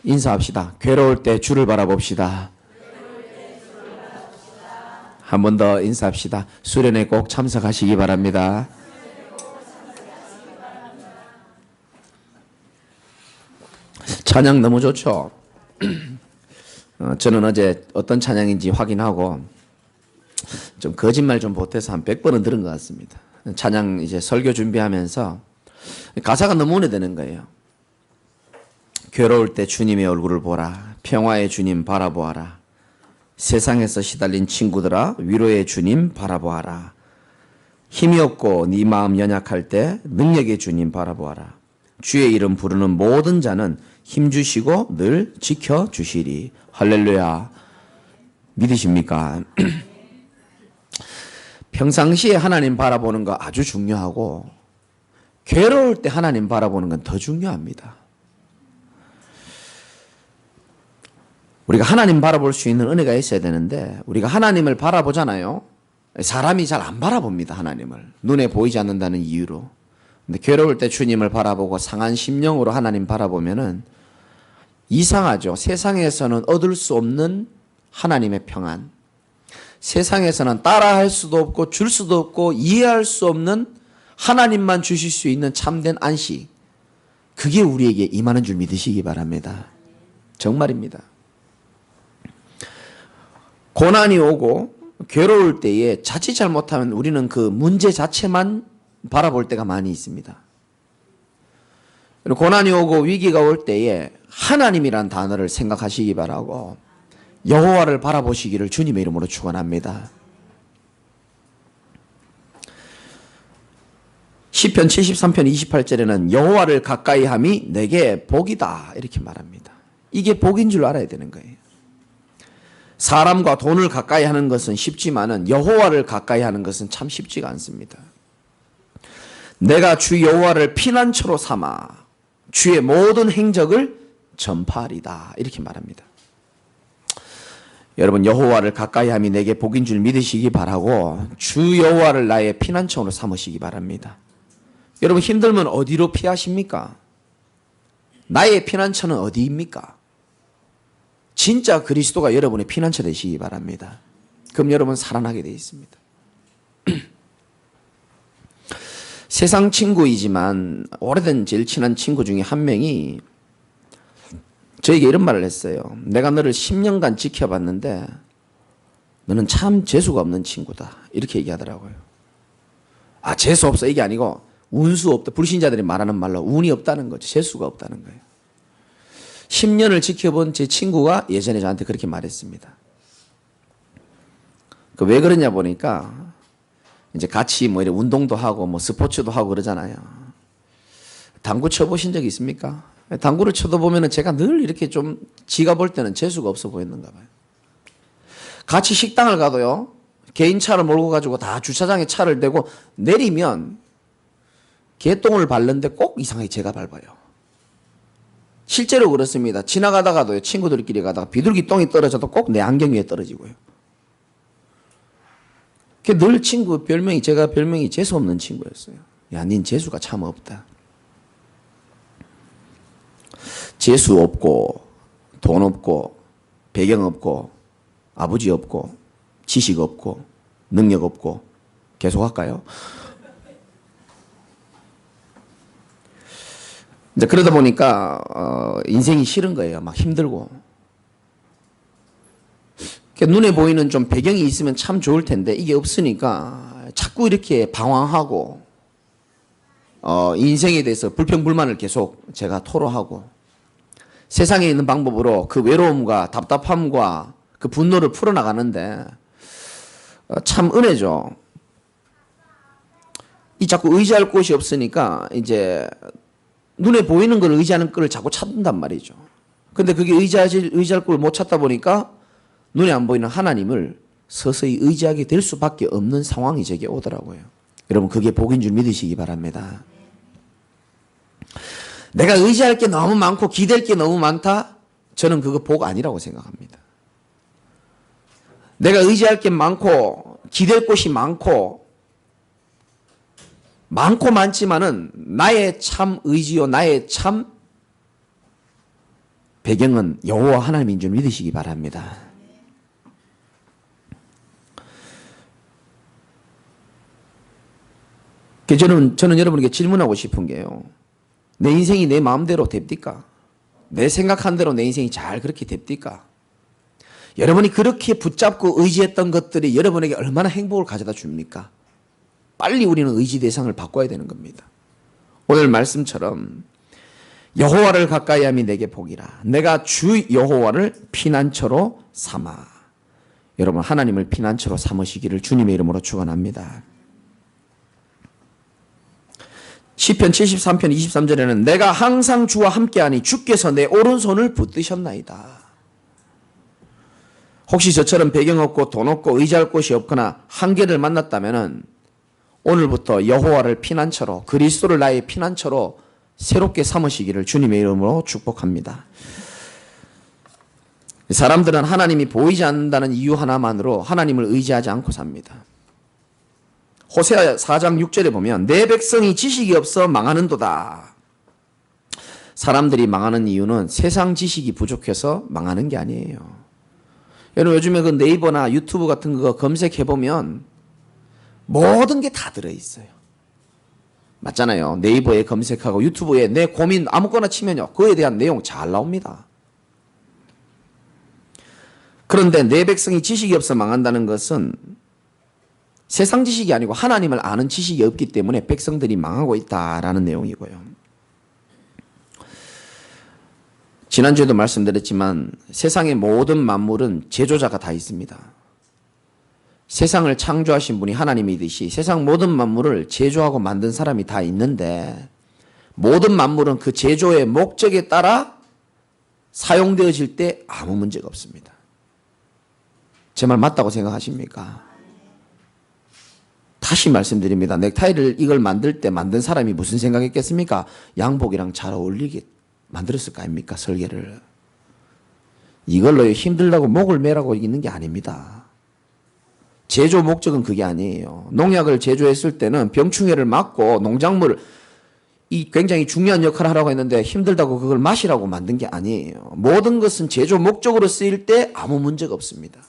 인사합시다. 괴로울 때 주를 바라봅시다. 한 번 더 인사합시다. 수련회 꼭 참석하시기 바랍니다. 찬양 너무 좋죠? 저는 어제 어떤 찬양인지 확인하고 좀 거짓말 좀 보태서 한 100번은 들은 것 같습니다. 찬양 이제 설교 준비하면서 가사가 너무 은혜 되는 거예요. 괴로울 때 주님의 얼굴을 보라. 평화의 주님 바라보아라. 세상에서 시달린 친구들아 위로의 주님 바라보아라. 힘이 없고 네 마음 연약할 때 능력의 주님 바라보아라. 주의 이름 부르는 모든 자는 힘주시고 늘 지켜주시리. 할렐루야. 믿으십니까? 평상시에 하나님 바라보는 거 아주 중요하고 괴로울 때 하나님 바라보는 건 더 중요합니다. 우리가 하나님 바라볼 수 있는 은혜가 있어야 되는데 우리가 하나님을 바라보잖아요. 사람이 잘 안 바라봅니다. 하나님을. 눈에 보이지 않는다는 이유로. 근데 괴로울 때 주님을 바라보고 상한 심령으로 하나님 바라보면은 이상하죠. 세상에서는 얻을 수 없는 하나님의 평안. 세상에서는 따라할 수도 없고 줄 수도 없고 이해할 수 없는 하나님만 주실 수 있는 참된 안식. 그게 우리에게 임하는 줄 믿으시기 바랍니다. 정말입니다. 고난이 오고 괴로울 때에 자칫 잘못하면 우리는 그 문제 자체만 바라볼 때가 많이 있습니다. 고난이 오고 위기가 올 때에 하나님이란 단어를 생각하시기 바라고 여호와를 바라보시기를 주님의 이름으로 축원합니다. 시편 73편 28절에는 여호와를 가까이 함이 내게 복이다 이렇게 말합니다. 이게 복인 줄 알아야 되는 거예요. 사람과 돈을 가까이 하는 것은 쉽지만은 여호와를 가까이 하는 것은 참 쉽지가 않습니다. 내가 주 여호와를 피난처로 삼아 주의 모든 행적을 전파하리다 이렇게 말합니다. 여러분 여호와를 가까이 함이 내게 복인 줄 믿으시기 바라고 주 여호와를 나의 피난처로 삼으시기 바랍니다. 여러분 힘들면 어디로 피하십니까? 나의 피난처는 어디입니까? 진짜 그리스도가 여러분의 피난처 되시기 바랍니다. 그럼 여러분 살아나게 되어 있습니다. 세상 친구이지만 오래된 제일 친한 친구 중에 한 명이 저에게 이런 말을 했어요. 내가 너를 10년간 지켜봤는데 너는 참 재수가 없는 친구다. 이렇게 얘기하더라고요. 아, 재수 없어 이게 아니고 운수 없다. 불신자들이 말하는 말로 운이 없다는 거죠. 재수가 없다는 거예요. 10년을 지켜본 제 친구가 예전에 저한테 그렇게 말했습니다. 왜 그러냐 보니까 이제 같이 뭐 이렇게 운동도 하고 뭐 스포츠도 하고 그러잖아요. 당구 쳐보신 적 있습니까? 당구를 쳐도 보면은 제가 늘 이렇게 좀 지가 볼 때는 재수가 없어 보였는가 봐요. 같이 식당을 가도요. 개인 차를 몰고 가지고 다 주차장에 차를 대고 내리면 개똥을 밟는데 꼭 이상하게 제가 밟아요. 실제로 그렇습니다. 지나가다가도요. 친구들끼리 가다가 비둘기 똥이 떨어져도 꼭 내 안경 위에 떨어지고요. 늘 친구 별명이 제가 별명이 재수 없는 친구였어요. 야, 닌 재수가 참 없다. 재수 없고 돈 없고 배경 없고 아버지 없고 지식 없고 능력 없고 계속 할까요? 이제 그러다 보니까 인생이 싫은 거예요. 막 힘들고. 눈에 보이는 좀 배경이 있으면 참 좋을 텐데 이게 없으니까 자꾸 이렇게 방황하고 인생에 대해서 불평불만을 계속 제가 토로하고 세상에 있는 방법으로 그 외로움과 답답함과 그 분노를 풀어나가는데 참 은혜죠. 이 자꾸 의지할 곳이 없으니까 이제 눈에 보이는 걸 의지하는 걸 자꾸 찾는단 말이죠. 근데 그게 의지할 걸 못 찾다 보니까 눈에 안 보이는 하나님을 서서히 의지하게 될 수밖에 없는 상황이 제게 오더라고요. 여러분 그게 복인 줄 믿으시기 바랍니다. 내가 의지할 게 너무 많고 기댈 게 너무 많다? 저는 그거 복 아니라고 생각합니다. 내가 의지할 게 많고 기댈 곳이 많고 많지만은 나의 참 의지요 나의 참 배경은 여호와 하나님인 줄 믿으시기 바랍니다. 저는 여러분에게 질문하고 싶은 게요. 내 인생이 내 마음대로 됩니까? 내 생각한 대로 내 인생이 잘 그렇게 됩니까? 여러분이 그렇게 붙잡고 의지했던 것들이 여러분에게 얼마나 행복을 가져다 줍니까? 빨리 우리는 의지 대상을 바꿔야 되는 겁니다. 오늘 말씀처럼 여호와를 가까이 함이 내게 복이라. 내가 주 여호와를 피난처로 삼아. 여러분 하나님을 피난처로 삼으시기를 주님의 이름으로 축원합니다. 시편 73편 23절에는 내가 항상 주와 함께하니 주께서 내 오른손을 붙드셨나이다. 혹시 저처럼 배경 없고 돈 없고 의지할 곳이 없거나 한계를 만났다면 오늘부터 여호와를 피난처로, 그리스도를 나의 피난처로 새롭게 삼으시기를 주님의 이름으로 축복합니다. 사람들은 하나님이 보이지 않는다는 이유 하나만으로 하나님을 의지하지 않고 삽니다. 호세아 4장 6절에 보면 내 백성이 지식이 없어 망하는도다. 사람들이 망하는 이유는 세상 지식이 부족해서 망하는 게 아니에요. 여러분 요즘에 그 네이버나 유튜브 같은 거 검색해보면 모든 게 다 들어있어요. 맞잖아요. 네이버에 검색하고 유튜브에 내 고민 아무거나 치면요. 그에 대한 내용 잘 나옵니다. 그런데 내 백성이 지식이 없어 망한다는 것은 세상 지식이 아니고 하나님을 아는 지식이 없기 때문에 백성들이 망하고 있다라는 내용이고요. 지난주에도 말씀드렸지만 세상의 모든 만물은 제조자가 다 있습니다. 세상을 창조하신 분이 하나님이듯이 세상 모든 만물을 제조하고 만든 사람이 다 있는데 모든 만물은 그 제조의 목적에 따라 사용되어질 때 아무 문제가 없습니다. 제 말 맞다고 생각하십니까? 다시 말씀드립니다. 넥타이를 이걸 만들 때 만든 사람이 무슨 생각했겠습니까? 양복이랑 잘 어울리게 만들었을 거 아닙니까? 설계를. 이걸로 힘들다고 목을 매라고 있는 게 아닙니다. 제조 목적은 그게 아니에요. 농약을 제조했을 때는 병충해를 막고 농작물을 이 굉장히 중요한 역할을 하라고 했는데 힘들다고 그걸 마시라고 만든 게 아니에요. 모든 것은 제조 목적으로 쓰일 때 아무 문제가 없습니다.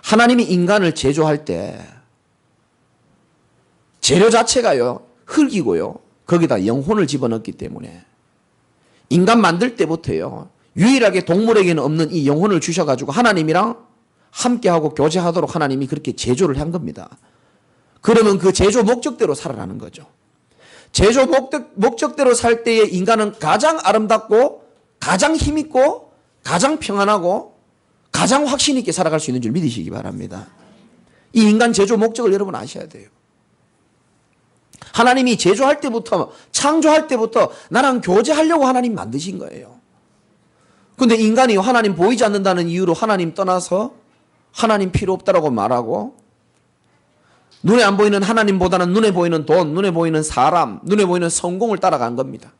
하나님이 인간을 제조할 때 재료 자체가요 흙이고요 거기다 영혼을 집어넣기 때문에 인간 만들 때부터요 유일하게 동물에게는 없는 이 영혼을 주셔가지고 하나님이랑 함께하고 교제하도록 하나님이 그렇게 제조를 한 겁니다. 그러면 그 제조 목적대로 살아가는 거죠. 제조 목적대로 살 때에 인간은 가장 아름답고 가장 힘있고 가장 평안하고 가장 확신 있게 살아갈 수 있는 줄 믿으시기 바랍니다. 이 인간 제조 목적을 여러분 아셔야 돼요. 하나님이 제조할 때부터 창조할 때부터 나랑 교제하려고 하나님 만드신 거예요. 그런데 인간이 하나님 보이지 않는다는 이유로 하나님 떠나서 하나님 필요 없다라고 말하고 눈에 안 보이는 하나님보다는 눈에 보이는 돈, 눈에 보이는 사람, 눈에 보이는 성공을 따라간 겁니다.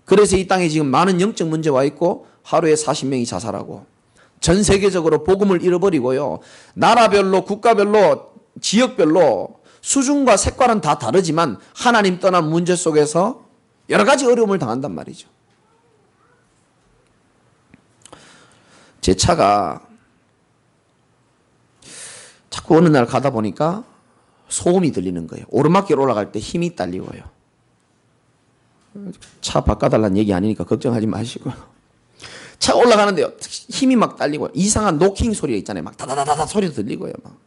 그래서 이 땅에 지금 많은 영적 문제와 있고 하루에 40명이 자살하고 전 세계적으로 복음을 잃어버리고요. 나라별로 국가별로 지역별로 수준과 색깔은 다 다르지만 하나님 떠난 문제 속에서 여러 가지 어려움을 당한단 말이죠. 제 차가 자꾸 어느 날 가다 보니까 소음이 들리는 거예요. 오르막길 올라갈 때 힘이 딸리고요. 차 바꿔달라는 얘기 아니니까 걱정하지 마시고요. 차 올라가는데요. 힘이 막 딸리고요. 이상한 노킹 소리가 있잖아요. 막 다다다다다 소리도 들리고요. 막.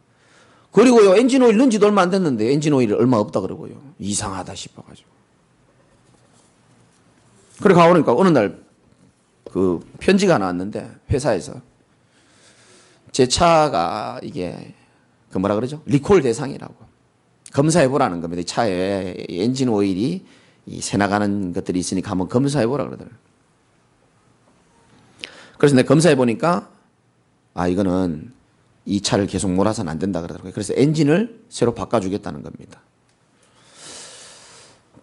그리고요. 엔진 오일 넣은 지도 얼마 안 됐는데 엔진 오일이 얼마 없다 그러고요. 이상하다 싶어가지고. 그래 가보니까 어느 날 그 편지가 하나 왔는데 회사에서 제 차가 이게 그 뭐라 그러죠? 리콜 대상이라고. 검사해보라는 겁니다. 차에 엔진 오일이 새 나가는 것들이 있으니까 한번 검사해보라 그러더라고요. 그래서 내가 검사해보니까 이거는 이 차를 계속 몰아서는 안 된다 그러더라고요. 그래서 엔진을 새로 바꿔주겠다는 겁니다.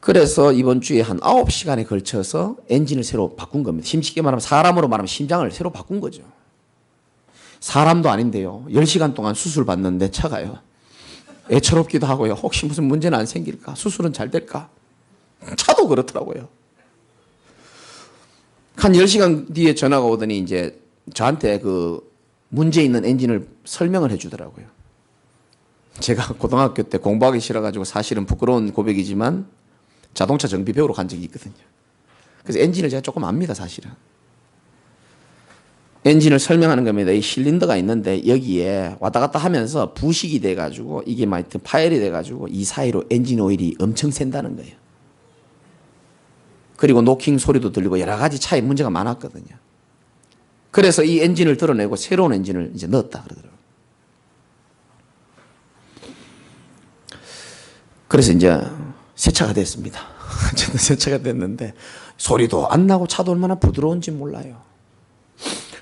그래서 이번 주에 한 9시간에 걸쳐서 엔진을 새로 바꾼 겁니다. 쉽게 말하면 사람으로 말하면 심장을 새로 바꾼 거죠. 사람도 아닌데요. 10시간 동안 수술 받는데 차가요. 애처롭기도 하고요. 혹시 무슨 문제는 안 생길까? 수술은 잘 될까? 차도 그렇더라고요. 한 10시간 뒤에 전화가 오더니 이제 저한테 그 문제 있는 엔진을 설명을 해 주더라고요. 제가 고등학교 때 공부하기 싫어가지고 사실은 부끄러운 고백이지만 자동차 정비 배우러 간 적이 있거든요. 그래서 엔진을 제가 조금 압니다, 사실은. 엔진을 설명하는 겁니다. 이 실린더가 있는데 여기에 왔다 갔다 하면서 부식이 돼가지고 이게 막 파열이 돼가지고 이 사이로 엔진 오일이 엄청 샌다는 거예요. 그리고 노킹 소리도 들리고 여러 가지 차에 문제가 많았거든요. 그래서 이 엔진을 드러내고 새로운 엔진을 이제 넣었다 그러더라고요. 그래서 이제 새 차가 됐습니다. 저도 새 차가 됐는데 소리도 안 나고 차도 얼마나 부드러운지 몰라요.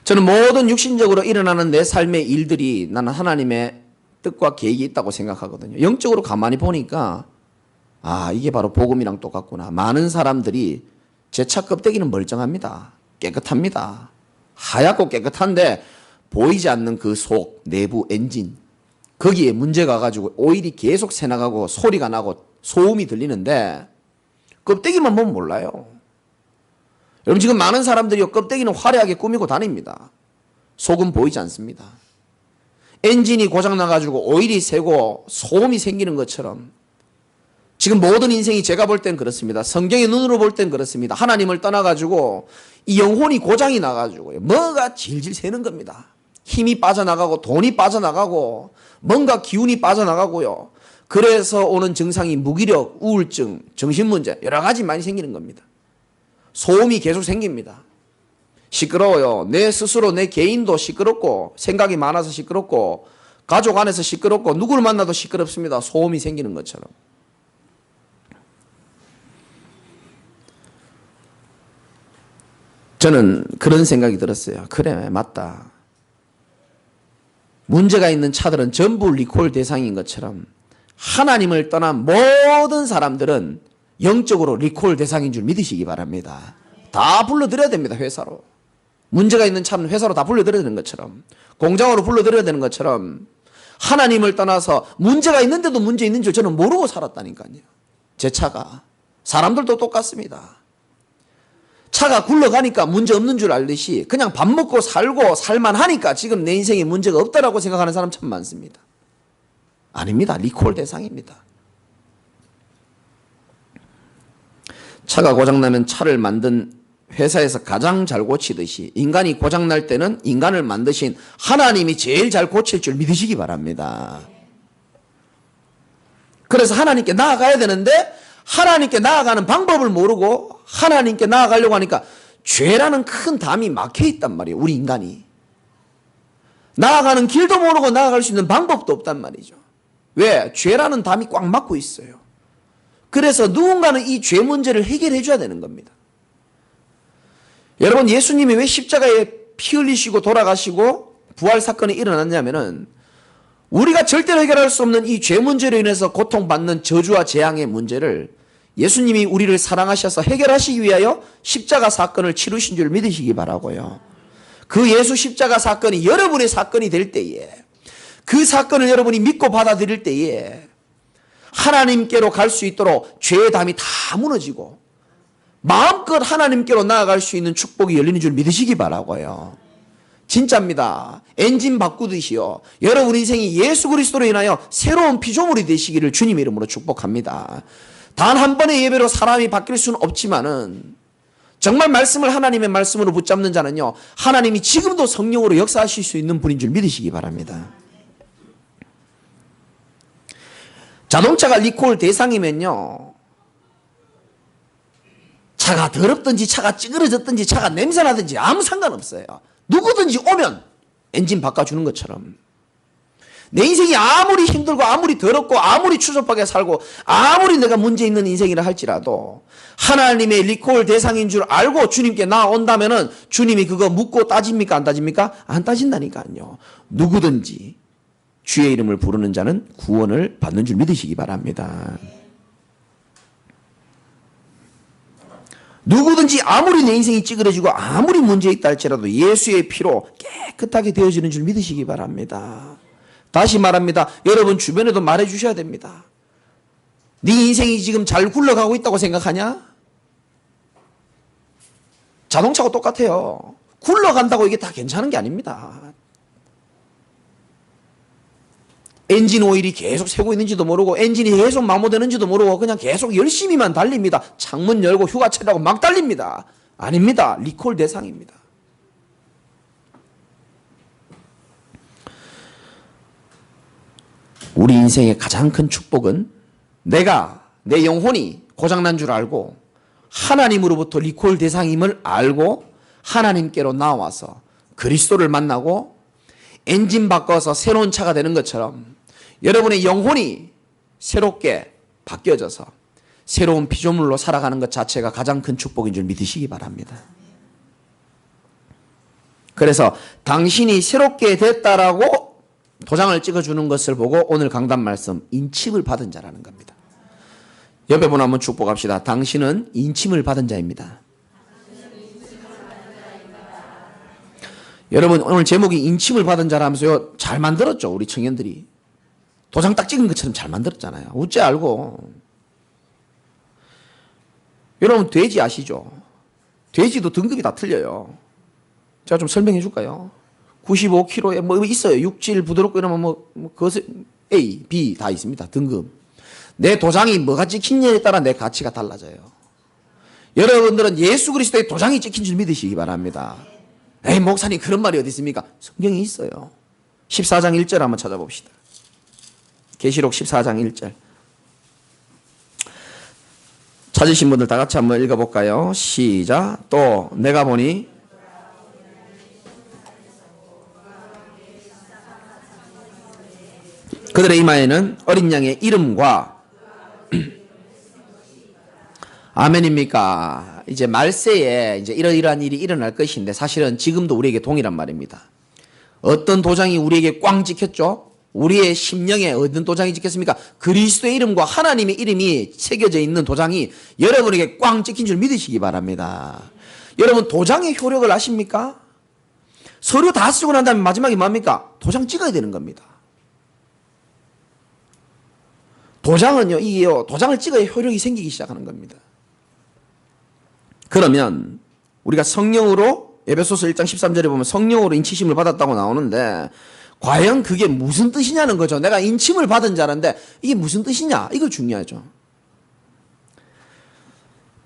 저는 모든 육신적으로 일어나는 내 삶의 일들이 나는 하나님의 뜻과 계획이 있다고 생각하거든요. 영적으로 가만히 보니까 아, 이게 바로 복음이랑 똑같구나. 많은 사람들이 제 차 껍데기는 멀쩡합니다. 깨끗합니다. 하얗고 깨끗한데 보이지 않는 그 속, 내부 엔진, 거기에 문제가 가지고 오일이 계속 새나가고 소리가 나고 소음이 들리는데 껍데기만 보면 몰라요. 여러분 지금 많은 사람들이 껍데기는 화려하게 꾸미고 다닙니다. 속은 보이지 않습니다. 엔진이 고장나가지고 오일이 새고 소음이 생기는 것처럼 지금 모든 인생이 제가 볼 땐 그렇습니다. 성경의 눈으로 볼 땐 그렇습니다. 하나님을 떠나가지고 이 영혼이 고장이 나가지고 뭐가 질질 새는 겁니다. 힘이 빠져나가고 돈이 빠져나가고 뭔가 기운이 빠져나가고요. 그래서 오는 증상이 무기력, 우울증, 정신문제 여러 가지 많이 생기는 겁니다. 소음이 계속 생깁니다. 시끄러워요. 내 스스로 내 개인도 시끄럽고 생각이 많아서 시끄럽고 가족 안에서 시끄럽고 누구를 만나도 시끄럽습니다. 소음이 생기는 것처럼. 저는 그런 생각이 들었어요. 그래, 맞다. 문제가 있는 차들은 전부 리콜 대상인 것처럼 하나님을 떠난 모든 사람들은 영적으로 리콜 대상인 줄 믿으시기 바랍니다. 다 불러들여야 됩니다, 회사로. 문제가 있는 차는 회사로 다 불러들여야 되는 것처럼, 공장으로 불러들여야 되는 것처럼 하나님을 떠나서 문제가 있는데도 문제 있는 줄 저는 모르고 살았다니까요. 제 차가. 사람들도 똑같습니다. 차가 굴러가니까 문제 없는 줄 알듯이 그냥 밥 먹고 살고 살만하니까 지금 내 인생에 문제가 없다라고 생각하는 사람 참 많습니다. 아닙니다. 리콜 대상입니다. 차가 고장나면 차를 만든 회사에서 가장 잘 고치듯이 인간이 고장날 때는 인간을 만드신 하나님이 제일 잘 고칠 줄 믿으시기 바랍니다. 그래서 하나님께 나아가야 되는데 하나님께 나아가는 방법을 모르고 하나님께 나아가려고 하니까 죄라는 큰 담이 막혀 있단 말이에요. 우리 인간이. 나아가는 길도 모르고 나아갈 수 있는 방법도 없단 말이죠. 왜? 죄라는 담이 꽉 막고 있어요. 그래서 누군가는 이 죄 문제를 해결해 줘야 되는 겁니다. 여러분, 예수님이 왜 십자가에 피 흘리시고 돌아가시고 부활 사건이 일어났냐면은 우리가 절대로 해결할 수 없는 이 죄 문제로 인해서 고통받는 저주와 재앙의 문제를 예수님이 우리를 사랑하셔서 해결하시기 위하여 십자가 사건을 치르신 줄 믿으시기 바라고요. 그 예수 십자가 사건이 여러분의 사건이 될 때에, 그 사건을 여러분이 믿고 받아들일 때에 하나님께로 갈 수 있도록 죄의 담이 다 무너지고 마음껏 하나님께로 나아갈 수 있는 축복이 열리는 줄 믿으시기 바라고요. 진짜입니다. 엔진 바꾸듯이요. 여러분 인생이 예수 그리스도로 인하여 새로운 피조물이 되시기를 주님의 이름으로 축복합니다. 단 한 번의 예배로 사람이 바뀔 수는 없지만은 정말 말씀을 하나님의 말씀으로 붙잡는 자는요, 하나님이 지금도 성령으로 역사하실 수 있는 분인 줄 믿으시기 바랍니다. 자동차가 리콜 대상이면요, 차가 더럽든지 차가 찌그러졌든지 차가 냄새나든지 아무 상관없어요. 누구든지 오면 엔진 바꿔주는 것처럼 내 인생이 아무리 힘들고 아무리 더럽고 아무리 추접하게 살고 아무리 내가 문제 있는 인생이라 할지라도 하나님의 리콜 대상인 줄 알고 주님께 나온다면은 주님이 그거 묻고 따집니까? 안 따집니까? 안 따진다니까요. 누구든지 주의 이름을 부르는 자는 구원을 받는 줄 믿으시기 바랍니다. 누구든지 아무리 내 인생이 찌그러지고 아무리 문제 있다 할지라도 예수의 피로 깨끗하게 되어지는 줄 믿으시기 바랍니다. 다시 말합니다. 여러분 주변에도 말해 주셔야 됩니다. 네 인생이 지금 잘 굴러가고 있다고 생각하냐? 자동차하고 똑같아요. 굴러간다고 이게 다 괜찮은 게 아닙니다. 엔진 오일이 계속 새고 있는지도 모르고 엔진이 계속 마모되는지도 모르고 그냥 계속 열심히만 달립니다. 창문 열고 휴가차라고 막 달립니다. 아닙니다. 리콜 대상입니다. 우리 인생의 가장 큰 축복은 내가 내 영혼이 고장난 줄 알고 하나님으로부터 리콜 대상임을 알고 하나님께로 나와서 그리스도를 만나고 엔진 바꿔서 새로운 차가 되는 것처럼 여러분의 영혼이 새롭게 바뀌어져서 새로운 피조물로 살아가는 것 자체가 가장 큰 축복인 줄 믿으시기 바랍니다. 그래서 당신이 새롭게 됐다라고 도장을 찍어주는 것을 보고 오늘 강단 말씀 인침을 받은 자라는 겁니다. 옆에 분 한번 축복합시다. 당신은 인침을 받은 자입니다. 여러분 오늘 제목이 인침을 받은 자라면서요 잘 만들었죠. 우리 청년들이 도장 딱 찍은 것처럼 잘 만들었잖아요. 어째 알고. 여러분 돼지 아시죠? 돼지도 등급이 다 틀려요. 제가 좀 설명해 줄까요? 95kg에 뭐 있어요. 육질 부드럽고 이러면 그것을 A, B 다 있습니다. 등급. 내 도장이 뭐가 찍힌냐에 따라 내 가치가 달라져요. 여러분들은 예수 그리스도의 도장이 찍힌 줄 믿으시기 바랍니다. 에이 목사님 그런 말이 어디 있습니까? 성경에 있어요. 14장 1절 한번 찾아봅시다. 계시록 14장 1절. 찾으신 분들 다 같이 한번 읽어볼까요? 시작. 또 내가 보니 그들의 이마에는 어린 양의 이름과 아멘입니까? 이제 말세에 이제 이러이러한 일이 일어날 것인데 사실은 지금도 우리에게 동일한 말입니다. 어떤 도장이 우리에게 꽝 찍혔죠? 우리의 심령에 어떤 도장이 찍혔습니까? 그리스도의 이름과 하나님의 이름이 새겨져 있는 도장이 여러분에게 꽝 찍힌 줄 믿으시기 바랍니다. 여러분 도장의 효력을 아십니까? 서류 다 쓰고 난 다음에 마지막에 뭡니까? 도장 찍어야 되는 겁니다. 도장은요, 이게요, 도장을 찍어야 효력이 생기기 시작하는 겁니다. 그러면 우리가 성령으로 에베소서 1장 13절에 보면 성령으로 인치심을 받았다고 나오는데 과연 그게 무슨 뜻이냐는 거죠. 내가 인침을 받은 자인데 이게 무슨 뜻이냐? 이거 중요하죠.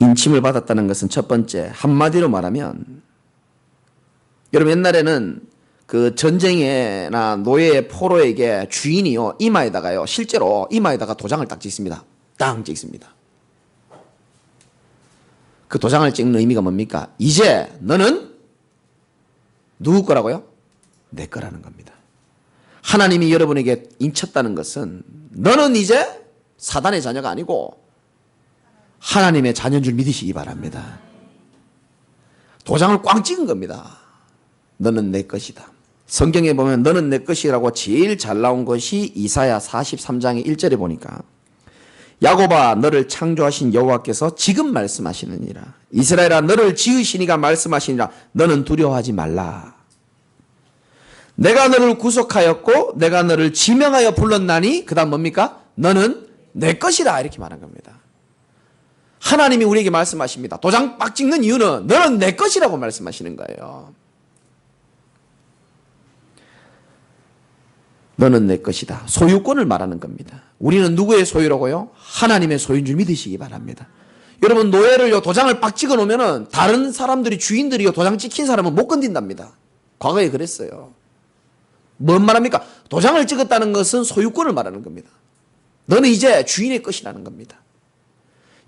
인침을 받았다는 것은 첫 번째 한마디로 말하면 여러분 옛날에는 그 전쟁에나 노예 포로에게 주인이요 이마에다가요 실제로 이마에다가 도장을 딱 찍습니다. 땅 찍습니다. 그 도장을 찍는 의미가 뭡니까? 이제 너는 누구 거라고요? 내 거라는 겁니다. 하나님이 여러분에게 인쳤다는 것은 너는 이제 사단의 자녀가 아니고 하나님의 자녀인 줄 믿으시기 바랍니다. 도장을 꽝 찍은 겁니다. 너는 내 것이다. 성경에 보면 너는 내 것이라고 제일 잘 나온 것이 이사야 43장의 1절에 보니까 야곱아 너를 창조하신 여호와께서 지금 말씀하시느니라. 이스라엘아 너를 지으시니가 말씀하시니라. 너는 두려워하지 말라. 내가 너를 구속하였고 내가 너를 지명하여 불렀나니 그 다음 뭡니까? 너는 내 것이라 이렇게 말한 겁니다. 하나님이 우리에게 말씀하십니다. 도장 빡 찍는 이유는 너는 내 것이라고 말씀하시는 거예요. 너는 내 것이다. 소유권을 말하는 겁니다. 우리는 누구의 소유라고요? 하나님의 소유인 줄 믿으시기 바랍니다. 여러분 노예를요 도장을 빡 찍어 놓으면은 다른 사람들이 주인들이요 도장 찍힌 사람은 못 건든답니다. 과거에 그랬어요. 뭔 말합니까? 도장을 찍었다는 것은 소유권을 말하는 겁니다. 너는 이제 주인의 것이라는 겁니다.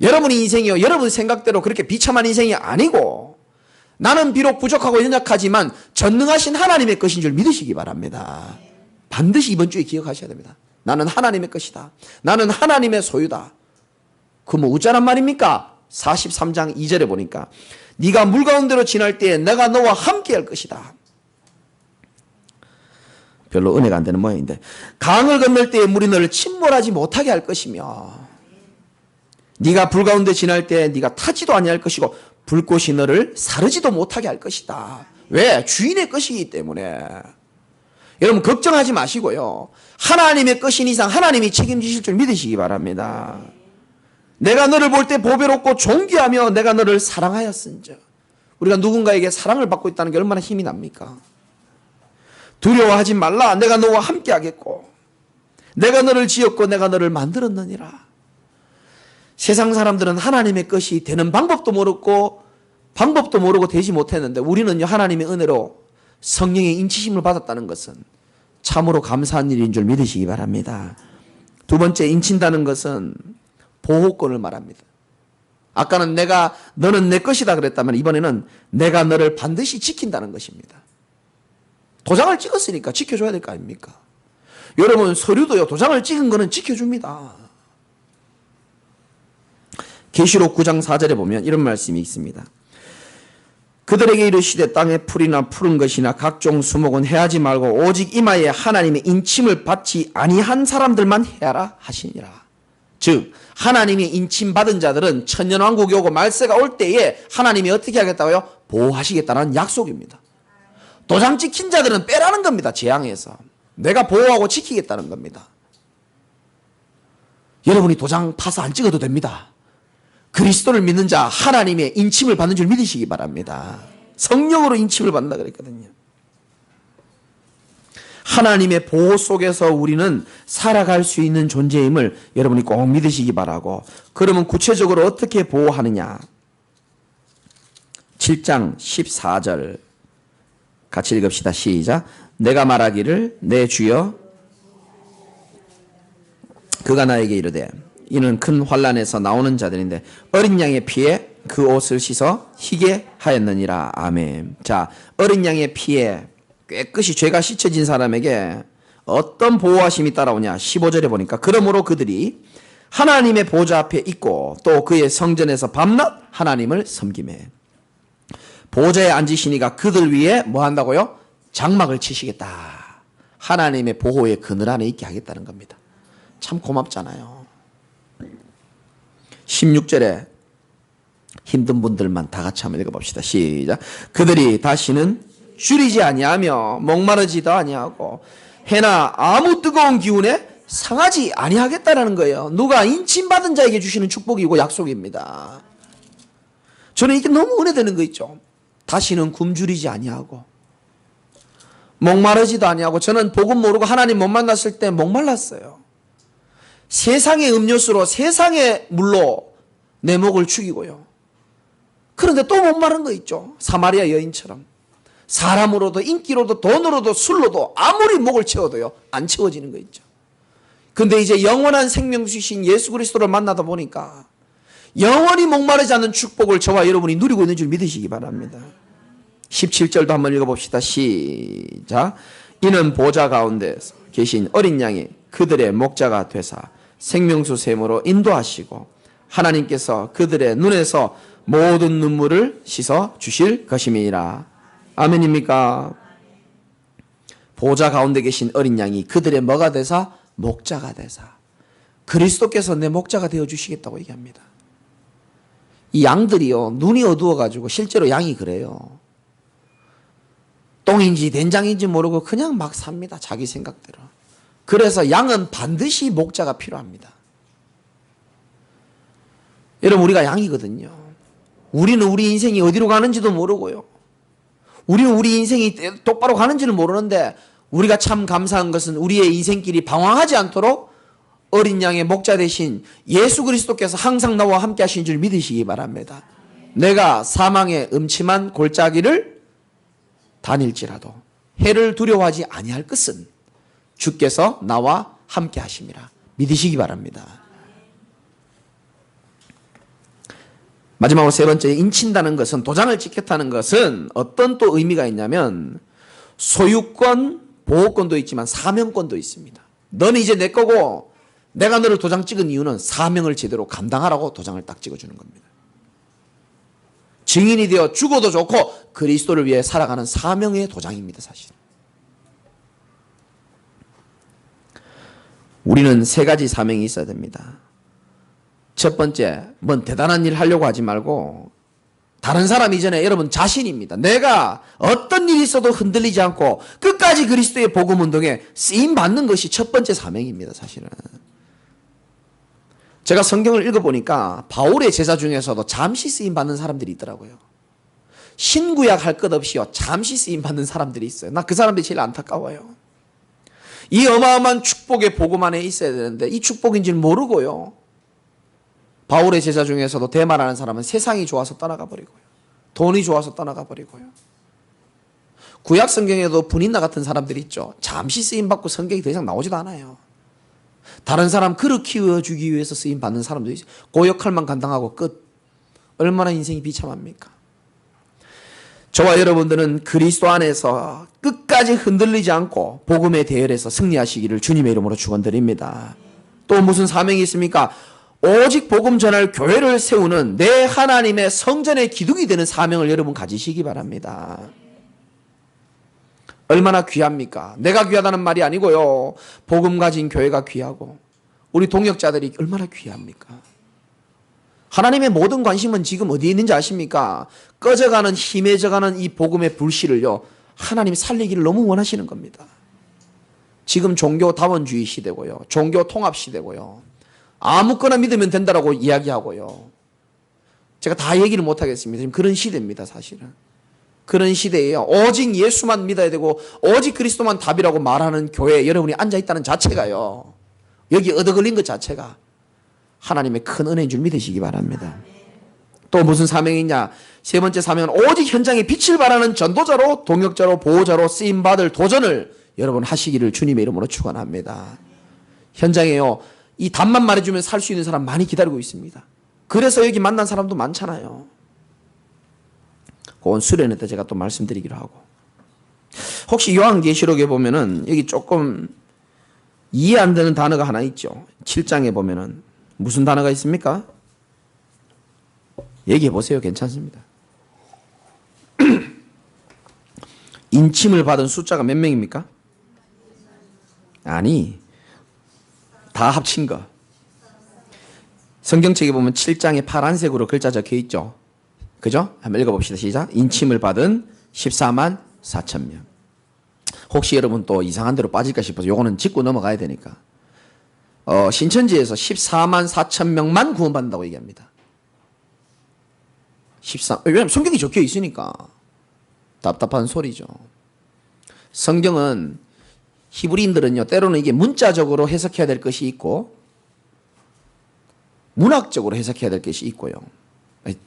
여러분의 인생이요 여러분 생각대로 그렇게 비참한 인생이 아니고 나는 비록 부족하고 연약하지만 전능하신 하나님의 것인 줄 믿으시기 바랍니다. 반드시 이번 주에 기억하셔야 됩니다. 나는 하나님의 것이다. 나는 하나님의 소유다. 그 뭐 어쩌란 말입니까? 43장 2절에 보니까 네가 물 가운데로 지날 때에 내가 너와 함께 할 것이다. 별로 은혜가 안 되는 모양인데 강을 건널 때에 물이 너를 침몰하지 못하게 할 것이며 네가 불 가운데 지날 때에 네가 타지도 아니할 것이고 불꽃이 너를 사르지도 못하게 할 것이다. 왜? 주인의 것이기 때문에. 여러분 걱정하지 마시고요. 하나님의 것인 이상 하나님이 책임지실 줄 믿으시기 바랍니다. 내가 너를 볼 때 보배롭고 존귀하며 내가 너를 사랑하였은즉 우리가 누군가에게 사랑을 받고 있다는 게 얼마나 힘이 납니까? 두려워하지 말라. 내가 너와 함께 하겠고 내가 너를 지었고 내가 너를 만들었느니라. 세상 사람들은 하나님의 것이 되는 방법도 모르고 되지 못했는데 우리는요, 하나님의 은혜로 성령의 인치심을 받았다는 것은 참으로 감사한 일인 줄 믿으시기 바랍니다. 두 번째, 인친다는 것은 보호권을 말합니다. 아까는 너는 내 것이다 그랬다면 이번에는 내가 너를 반드시 지킨다는 것입니다. 도장을 찍었으니까 지켜줘야 될 거 아닙니까? 여러분, 서류도요, 도장을 찍은 거는 지켜줍니다. 계시록 9장 4절에 보면 이런 말씀이 있습니다. 그들에게 이르시되 땅의 풀이나 푸른 것이나 각종 수목은 해하지 말고 오직 이마에 하나님의 인침을 받지 아니한 사람들만 해하라 하시니라. 즉 하나님의 인침 받은 자들은 천년왕국이 오고 말세가 올 때에 하나님이 어떻게 하겠다고요? 보호하시겠다는 약속입니다. 도장 찍힌 자들은 빼라는 겁니다. 재앙에서 내가 보호하고 지키겠다는 겁니다. 여러분이 도장 파서 안 찍어도 됩니다. 그리스도를 믿는 자, 하나님의 인침을 받는 줄 믿으시기 바랍니다. 성령으로 인침을 받는다 그랬거든요. 하나님의 보호 속에서 우리는 살아갈 수 있는 존재임을 여러분이 꼭 믿으시기 바라고, 그러면 구체적으로 어떻게 보호하느냐? 7장 14절 같이 읽읍시다. 시작. 내가 말하기를 내 주여 그가 나에게 이르되 이는 큰 환난에서 나오는 자들인데 어린 양의 피에 그 옷을 씻어 희게 하였느니라. 아멘. 자, 어린 양의 피에 깨끗이 죄가 씻어진 사람에게 어떤 보호하심이 따라오냐? 15절에 보니까 그러므로 그들이 하나님의 보좌 앞에 있고 또 그의 성전에서 밤낮 하나님을 섬기매 보좌에 앉으시니가 그들 위에 뭐 한다고요? 장막을 치시겠다. 하나님의 보호의 그늘 안에 있게 하겠다는 겁니다. 참 고맙잖아요. 16절에 힘든 분들만 다 같이 한번 읽어봅시다. 시작. 그들이 다시는 줄이지 아니하며 목마르지도 아니하고 해나 아무 뜨거운 기운에 상하지 아니하겠다라는 거예요. 누가 인침받은 자에게 주시는 축복이고 약속입니다. 저는 이게 너무 은혜되는 거 있죠. 다시는 굶주리지 아니하고 목마르지도 아니하고. 저는 복음 모르고 하나님 못 만났을 때 목말랐어요. 세상의 음료수로 세상의 물로 내 목을 죽이고요. 그런데 또 목마른 거 있죠. 사마리아 여인처럼 사람으로도 인기로도 돈으로도 술로도 아무리 목을 채워도요 안 채워지는 거 있죠. 근데 이제 영원한 생명 주신 예수 그리스도를 만나다 보니까 영원히 목마르지 않는 축복을 저와 여러분이 누리고 있는 줄 믿으시기 바랍니다. 17절도 한번 읽어봅시다. 시작. 이는 보좌 가운데서 계신 어린 양이 그들의 목자가 되사 생명수 샘으로 인도하시고 하나님께서 그들의 눈에서 모든 눈물을 씻어 주실 것임이니라. 아멘입니까? 보좌 가운데 계신 어린 양이 그들의 뭐가 되사? 목자가 되사. 그리스도께서 내 목자가 되어 주시겠다고 얘기합니다. 이 양들이요 눈이 어두워가지고 실제로 양이 그래요. 똥인지 된장인지 모르고 그냥 막 삽니다. 자기 생각대로. 그래서 양은 반드시 목자가 필요합니다. 여러분, 우리가 양이거든요. 우리는 우리 인생이 어디로 가는지도 모르고요. 우리는 우리 인생이 똑바로 가는지는 모르는데 우리가 참 감사한 것은 우리의 인생길이 방황하지 않도록 어린 양의 목자 되신 예수 그리스도께서 항상 나와 함께 하신 줄 믿으시기 바랍니다. 내가 사망의 음침한 골짜기를 다닐지라도 해를 두려워하지 아니할 것은 주께서 나와 함께 하심이라. 믿으시기 바랍니다. 마지막으로 세 번째, 인친다는 것은, 도장을 찍겠다는 것은 어떤 또 의미가 있냐면 소유권, 보호권도 있지만 사명권도 있습니다. 너는 이제 내 거고 내가 너를 도장 찍은 이유는 사명을 제대로 감당하라고 도장을 딱 찍어주는 겁니다. 증인이 되어 죽어도 좋고 그리스도를 위해 살아가는 사명의 도장입니다. 사실 우리는 세 가지 사명이 있어야 됩니다. 첫 번째, 뭔 대단한 일 하려고 하지 말고 다른 사람 이전에 여러분 자신입니다. 내가 어떤 일이 있어도 흔들리지 않고 끝까지 그리스도의 복음 운동에 쓰임 받는 것이 첫 번째 사명입니다. 사실은 제가 성경을 읽어보니까 바울의 제자 중에서도 잠시 쓰임 받는 사람들이 있더라고요. 신구약 할 것 없이요 잠시 쓰임 받는 사람들이 있어요. 나 그 사람들이 제일 안타까워요. 이 어마어마한 축복의 복음 안에 있어야 되는데 이 축복인지는 모르고요. 바울의 제자 중에서도 대마라는 사람은 세상이 좋아서 떠나가 버리고요. 돈이 좋아서 떠나가 버리고요. 구약 성경에도 분인나 같은 사람들이 있죠. 잠시 쓰임 받고 성경이 더 이상 나오지도 않아요. 다른 사람 그릇 키워주기 위해서 쓰임 받는 사람들이 있어요. 그 역할만 감당하고 끝. 얼마나 인생이 비참합니까? 저와 여러분들은 그리스도 안에서 끝까지 흔들리지 않고 복음의 대열에서 승리하시기를 주님의 이름으로 축원드립니다. 또 무슨 사명이 있습니까? 오직 복음 전할 교회를 세우는 내 하나님의 성전의 기둥이 되는 사명을 여러분 가지시기 바랍니다. 얼마나 귀합니까? 내가 귀하다는 말이 아니고요. 복음 가진 교회가 귀하고 우리 동역자들이 얼마나 귀합니까? 하나님의 모든 관심은 지금 어디에 있는지 아십니까? 꺼져가는 희미해져가는 이 복음의 불씨를요. 하나님 살리기를 너무 원하시는 겁니다. 지금 종교다원주의 시대고요. 종교 통합 시대고요. 아무거나 믿으면 된다라고 이야기하고요. 제가 다 얘기를 못하겠습니다. 지금 그런 시대입니다. 사실은. 그런 시대에요. 오직 예수만 믿어야 되고 오직 그리스도만 답이라고 말하는 교회에 여러분이 앉아있다는 자체가요. 여기 얻어걸린 것 자체가 하나님의 큰 은혜인 줄 믿으시기 바랍니다. 또 무슨 사명이 있냐? 세 번째 사명은 오직 현장에 빛을 발하는 전도자로 동역자로 보호자로 쓰임받을 도전을 여러분 하시기를 주님의 이름으로 축원합니다. 현장에요. 이 답만 말해주면 살 수 있는 사람 많이 기다리고 있습니다. 그래서 여기 만난 사람도 많잖아요. 그건 수련회 때 제가 또 말씀드리기로 하고. 혹시 요한계시록에 보면은 여기 조금 이해 안 되는 단어가 하나 있죠. 7장에 보면은 무슨 단어가 있습니까? 얘기해 보세요. 괜찮습니다. 인침을 받은 숫자가 몇 명입니까? 아니, 다 합친 거. 성경책에 보면 7장에 파란색으로 글자 적혀 있죠. 그죠? 한번 읽어봅시다. 시작. 인침을 받은 14만 4천 명. 혹시 여러분 또 이상한 데로 빠질까 싶어서 요거는 짚고 넘어가야 되니까. 신천지에서 14만 4천 명만 구원받는다고 얘기합니다. 왜냐하면 성경이 적혀 있으니까. 답답한 소리죠. 성경은 히브리인들은요, 때로는 이게 문자적으로 해석해야 될 것이 있고, 문학적으로 해석해야 될 것이 있고요.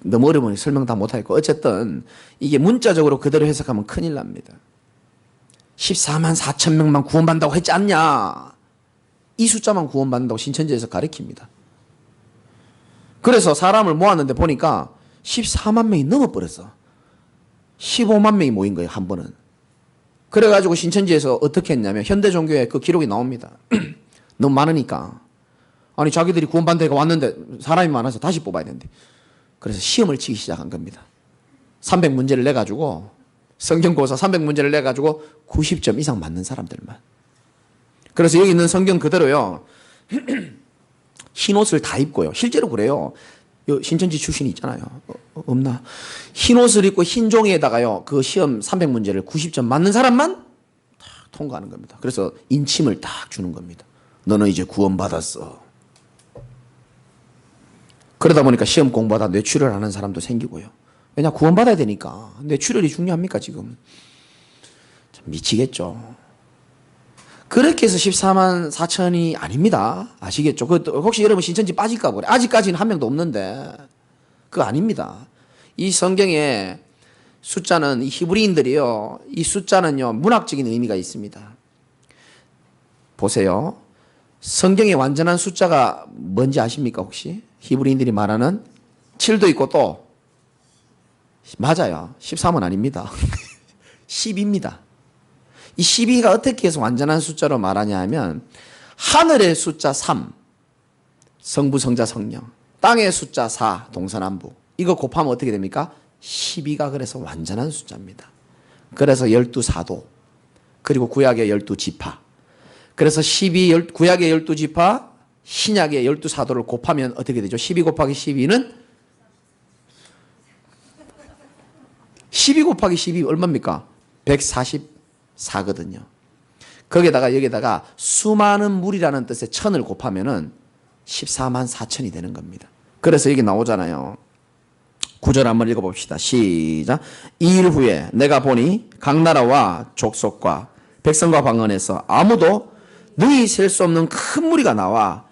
너무 어려우니 설명 다 못하겠고, 어쨌든 이게 문자적으로 그대로 해석하면 큰일 납니다. 14만 4천 명만 구원받는다고 했지 않냐? 이 숫자만 구원받는다고 신천지에서 가르칩니다. 그래서 사람을 모았는데 보니까 14만 명이 넘어버렸어. 15만 명이 모인 거예요, 한 번은. 그래가지고 신천지에서 어떻게 했냐면 현대종교에 그 기록이 나옵니다. 너무 많으니까. 아니 자기들이 구원받는 데가 왔는데 사람이 많아서 다시 뽑아야 되는데. 그래서 시험을 치기 시작한 겁니다. 300문제를 내가지고 성경고사 300문제를 내가지고 90점 이상 맞는 사람들만. 그래서 여기 있는 성경 그대로요. 흰 옷을 다 입고요. 실제로 그래요. 신천지 출신이 있잖아요. 없나? 흰 옷을 입고 흰 종이에다가요. 그 시험 300문제를 90점 맞는 사람만 다 통과하는 겁니다. 그래서 인침을 딱 주는 겁니다. 너는 이제 구원받았어. 그러다 보니까 시험 공부하다 뇌출혈하는 사람도 생기고요. 왜냐? 구원받아야 되니까. 뇌출혈이 중요합니까 지금? 참 미치겠죠. 그렇게 해서 14만 4천이 아닙니다. 아시겠죠? 혹시 여러분 신천지 빠질까 보래. 아직까지는 한 명도 없는데 그거 아닙니다. 이 성경에 숫자는 이 히브리인들이요. 이 숫자는요. 문학적인 의미가 있습니다. 보세요. 성경의 완전한 숫자가 뭔지 아십니까 혹시? 히브리인들이 말하는 7도 있고 또 맞아요. 13은 아닙니다. 10입니다. 이 12가 어떻게 해서 완전한 숫자로 말하냐 하면 하늘의 숫자 3, 성부, 성자, 성령, 땅의 숫자 4, 동서남북. 이거 곱하면 어떻게 됩니까? 12가 그래서 완전한 숫자입니다. 그래서 12사도, 그리고 구약의 12지파. 그래서 구약의 12지파, 신약의 12사도를 곱하면 어떻게 되죠? 12 곱하기 12는 12 곱하기 12 얼마입니까? 144거든요. 거기에다가 여기다가 수많은 물이라는 뜻의 천을 곱하면은 14만 4천이 되는 겁니다. 그래서 여기 나오잖아요. 9절 한번 읽어봅시다. 시작. 이 일 후에 내가 보니 각 나라와 족속과 백성과 방언에서 아무도 능히 셀 수 없는 큰 무리가 나와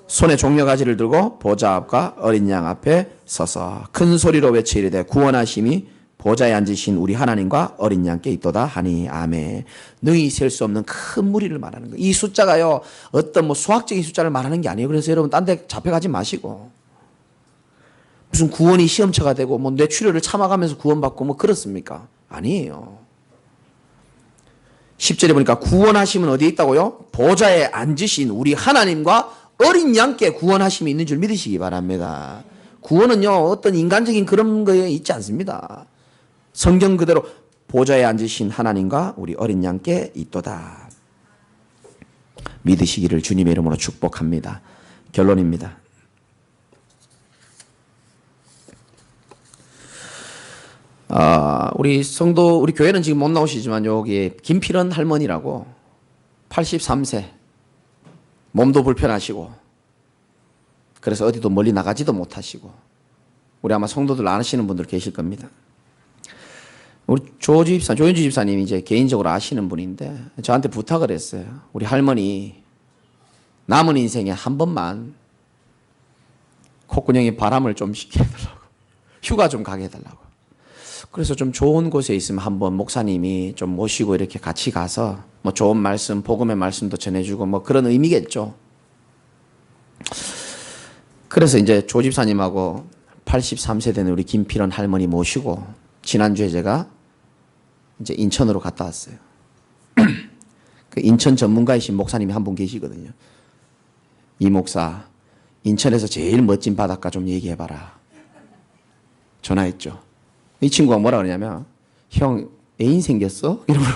손에 종려가지를 들고 보좌 앞과 어린 양 앞에 서서 큰 소리로 외치리되 구원하심이 보좌에 앉으신 우리 하나님과 어린 양께 있도다 하니 아멘. 능히 셀 수 없는 큰 무리를 말하는 거예요. 이 숫자가요 어떤 뭐 수학적인 숫자를 말하는 게 아니에요. 그래서 여러분 딴 데 잡혀가지 마시고 무슨 구원이 시험처가 되고 뭐 뇌출혈을 참아가면서 구원받고 뭐 그렇습니까? 아니에요. 10절에 보니까 구원하심은 어디에 있다고요? 보좌에 앉으신 우리 하나님과 어린 양께 구원하심이 있는 줄 믿으시기 바랍니다. 구원은요 어떤 인간적인 그런 거에 있지 않습니다. 성경 그대로 보좌에 앉으신 하나님과 우리 어린 양께 있도다. 믿으시기를 주님의 이름으로 축복합니다. 결론입니다. 우리 성도, 우리 교회는 지금 못 나오시지만 여기 김필원 할머니라고 83세, 몸도 불편하시고 그래서 어디도 멀리 나가지도 못하시고 우리 아마 성도들 아시는 분들 계실 겁니다. 우리 조윤주 집사님이 이제 개인적으로 아시는 분인데 저한테 부탁을 했어요. 우리 할머니 남은 인생에 한 번만 콧구멍에 바람을 좀 식게 해달라고, 휴가 좀 가게 해달라고. 그래서 좀 좋은 곳에 있으면 한번 목사님이 좀 모시고 이렇게 같이 가서 뭐 좋은 말씀, 복음의 말씀도 전해주고 뭐 그런 의미겠죠. 그래서 이제 조 집사님하고 83세 된 우리 김필원 할머니 모시고 지난주에 제가 이제 인천으로 갔다 왔어요. 그 인천 전문가이신 목사님이 한 분 계시거든요. 이 목사, 인천에서 제일 멋진 바닷가 좀 얘기해봐라. 전화했죠. 이 친구가 뭐라 그러냐면, 형, 애인 생겼어? 이러면.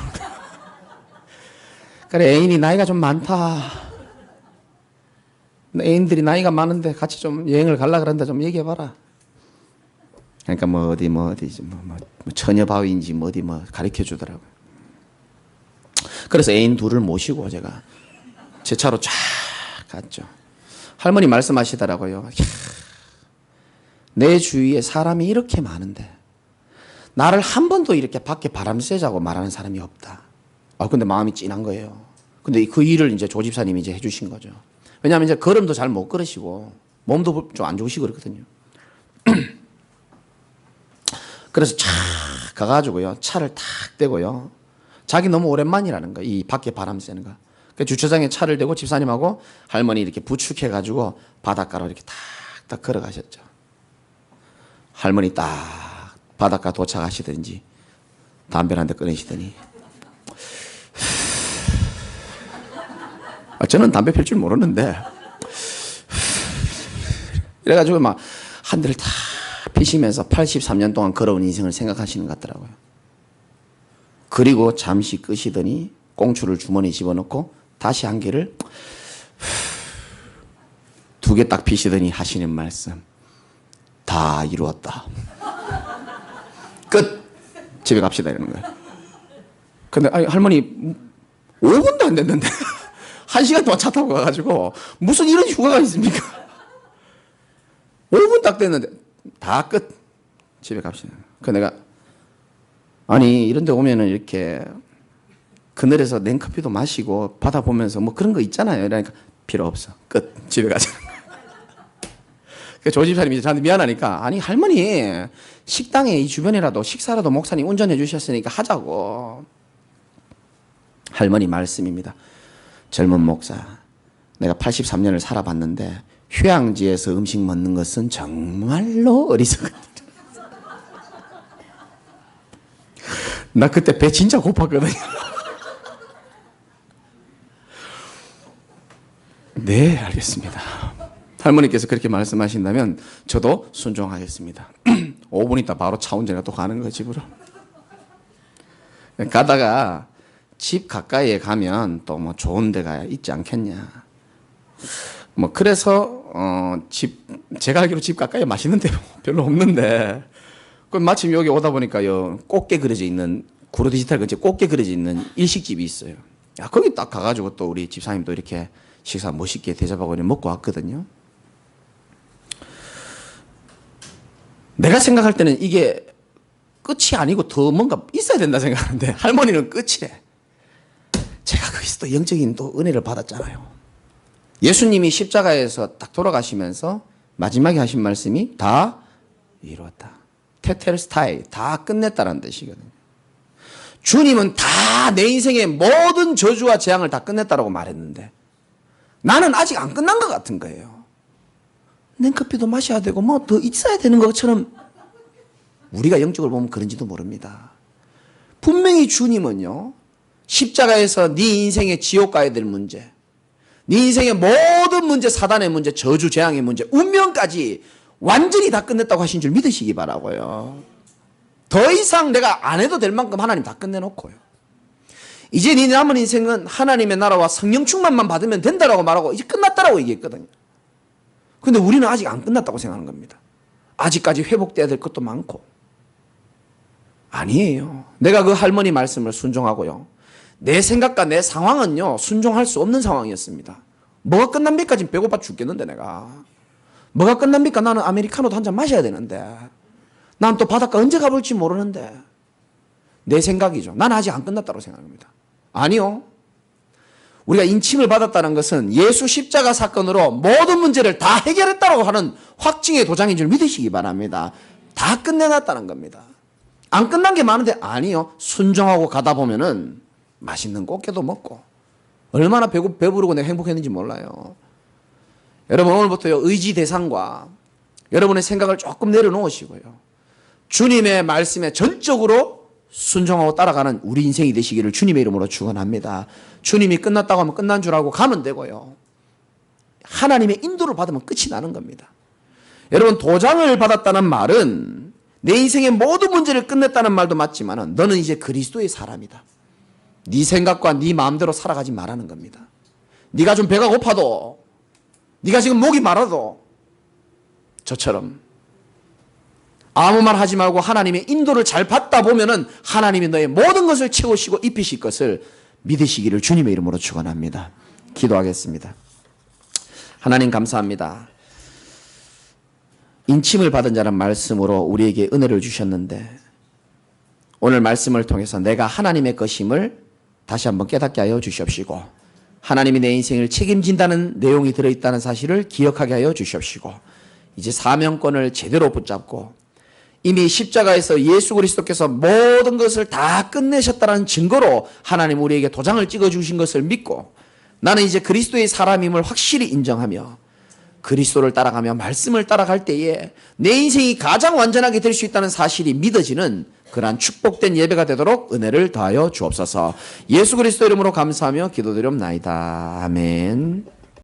그래, 애인이 나이가 좀 많다. 애인들이 나이가 많은데 같이 좀 여행을 가려고 그런다. 좀 얘기해봐라. 그러니까 뭐 처녀 바위인지 뭐 어디 뭐 가르쳐 주더라고요. 그래서 애인 둘을 모시고 제가 제 차로 쫙 갔죠. 할머니 말씀하시더라고요. 내 주위에 사람이 이렇게 많은데 나를 한 번도 이렇게 밖에 바람 쐬자고 말하는 사람이 없다. 근데 마음이 찐한 거예요. 근데 그 일을 이제 조 집사님이 이제 해주신 거죠. 왜냐하면 이제 걸음도 잘 못 걸으시고 몸도 좀 안 좋으시고 그렇거든요. 그래서 쫙 가가지고요 차를 탁 대고요. 자기 너무 오랜만이라는 거예요. 이 밖에 바람 쐬는 거. 그 주차장에 차를 대고 집사님하고 할머니 이렇게 부축해가지고 바닷가로 이렇게 탁탁 걸어가셨죠. 할머니 딱 바닷가 도착하시든지 담배를 한 대 꺼내시더니 저는 담배 필 줄 모르는데 이래가지고 막 한 대를 다 피시면서 83년 동안 걸어온 인생을 생각하시는 것 같더라고요. 그리고 잠시 끄시더니 꽁초를 주머니에 집어넣고 다시 한 개를 두 개 딱 피시더니 하시는 말씀, 다 이루었다. 끝. 집에 갑시다 이러는 거예요. 근데 할머니 5분도 안 됐는데 1시간 동안 차 타고 가가지고 무슨 이런 휴가가 있습니까? 5분 딱 됐는데 다 끝. 집에 갑시다. 그 내가 아니 이런 데 오면은 이렇게 그늘에서 냉커피도 마시고 바다 보면서 뭐 그런 거 있잖아요. 그러니까 필요 없어. 끝. 집에 가자. 조 집사님이 저한테 미안하니까 아니 할머니 식당에 이 주변이라도 식사라도 목사님 운전해 주셨으니까 하자고. 할머니 말씀입니다. 젊은 목사, 내가 83년을 살아봤는데 휴양지에서 음식 먹는 것은 정말로 어리석은 일이야. 나 그때 배 진짜 고팠거든요. 네, 알겠습니다. 할머니께서 그렇게 말씀하신다면 저도 순종하겠습니다. 5분 있다 바로 차 운전해 또 가는 거예요, 집으로. 가다가 집 가까이에 가면 또 뭐 좋은 데가 있지 않겠냐. 뭐 그래서 제가 알기로 집 가까이에 맛있는 데 별로 없는데 마침 여기 오다 보니까요 꽃게 그려져 있는 구로 디지털 근처에 꽃게 그려져 있는 일식집이 있어요. 거기 딱 가가지고 또 우리 집사님도 이렇게 식사 멋있게 대접하고 먹고 왔거든요. 내가 생각할 때는 이게 끝이 아니고 더 뭔가 있어야 된다 생각하는데 할머니는 끝이래. 제가 거기서 또 영적인 또 은혜를 받았잖아요. 예수님이 십자가에서 딱 돌아가시면서 마지막에 하신 말씀이 다 이루었다. 테텔스타이, 다 끝냈다는 뜻이거든요. 주님은 다 내 인생의 모든 저주와 재앙을 다 끝냈다라고 말했는데 나는 아직 안 끝난 것 같은 거예요. 냉커피도 마셔야 되고 뭐 더 있어야 되는 것처럼 우리가 영적으로 보면 그런지도 모릅니다. 분명히 주님은요, 십자가에서 네 인생의 지옥 가야 될 문제, 네 인생의 모든 문제, 사단의 문제, 저주, 재앙의 문제, 운명까지 완전히 다 끝냈다고 하신 줄 믿으시기 바라고요. 더 이상 내가 안 해도 될 만큼 하나님 다 끝내놓고요. 이제 네 남은 인생은 하나님의 나라와 성령 충만만 받으면 된다라고 말하고 이제 끝났다라고 얘기했거든요. 근데 우리는 아직 안 끝났다고 생각하는 겁니다. 아직까지 회복돼야 될 것도 많고. 아니에요. 내가 그 할머니 말씀을 순종하고요, 내 생각과 내 상황은요 순종할 수 없는 상황이었습니다. 뭐가 끝납니까? 지금 배고파 죽겠는데 내가. 뭐가 끝납니까? 나는 아메리카노도 한 잔 마셔야 되는데. 난 또 바닷가 언제 가볼지 모르는데. 내 생각이죠. 나는 아직 안 끝났다고 생각합니다. 아니요. 우리가 인침을 받았다는 것은 예수 십자가 사건으로 모든 문제를 다 해결했다고 하는 확증의 도장인 줄 믿으시기 바랍니다. 다 끝내놨다는 겁니다. 안 끝난 게 많은데 아니요. 순종하고 가다 보면은 맛있는 꽃게도 먹고 얼마나 배부르고 내가 행복했는지 몰라요. 여러분 오늘부터요, 의지 대상과 여러분의 생각을 조금 내려놓으시고요, 주님의 말씀에 전적으로 순종하고 따라가는 우리 인생이 되시기를 주님의 이름으로 축원합니다. 주님이 끝났다고 하면 끝난 줄 알고 가면 되고요, 하나님의 인도를 받으면 끝이 나는 겁니다. 여러분 도장을 받았다는 말은 내 인생의 모든 문제를 끝냈다는 말도 맞지만 너는 이제 그리스도의 사람이다. 네 생각과 네 마음대로 살아가지 말라는 겁니다. 네가 좀 배가 고파도, 네가 지금 목이 마라도 저처럼 아무 말 하지 말고 하나님의 인도를 잘 받다 보면은 하나님이 너의 모든 것을 채우시고 입히실 것을 믿으시기를 주님의 이름으로 축원합니다. 기도하겠습니다. 하나님 감사합니다. 인침을 받은 자란 말씀으로 우리에게 은혜를 주셨는데 오늘 말씀을 통해서 내가 하나님의 것임을 다시 한번 깨닫게 하여 주시옵시고, 하나님이 내 인생을 책임진다는 내용이 들어있다는 사실을 기억하게 하여 주시옵시고, 이제 사명권을 제대로 붙잡고 이미 십자가에서 예수 그리스도께서 모든 것을 다 끝내셨다는 증거로 하나님 우리에게 도장을 찍어주신 것을 믿고 나는 이제 그리스도의 사람임을 확실히 인정하며 그리스도를 따라가며 말씀을 따라갈 때에 내 인생이 가장 완전하게 될 수 있다는 사실이 믿어지는 그러한 축복된 예배가 되도록 은혜를 더하여 주옵소서. 예수 그리스도 이름으로 감사하며 기도드리옵나이다. 아멘.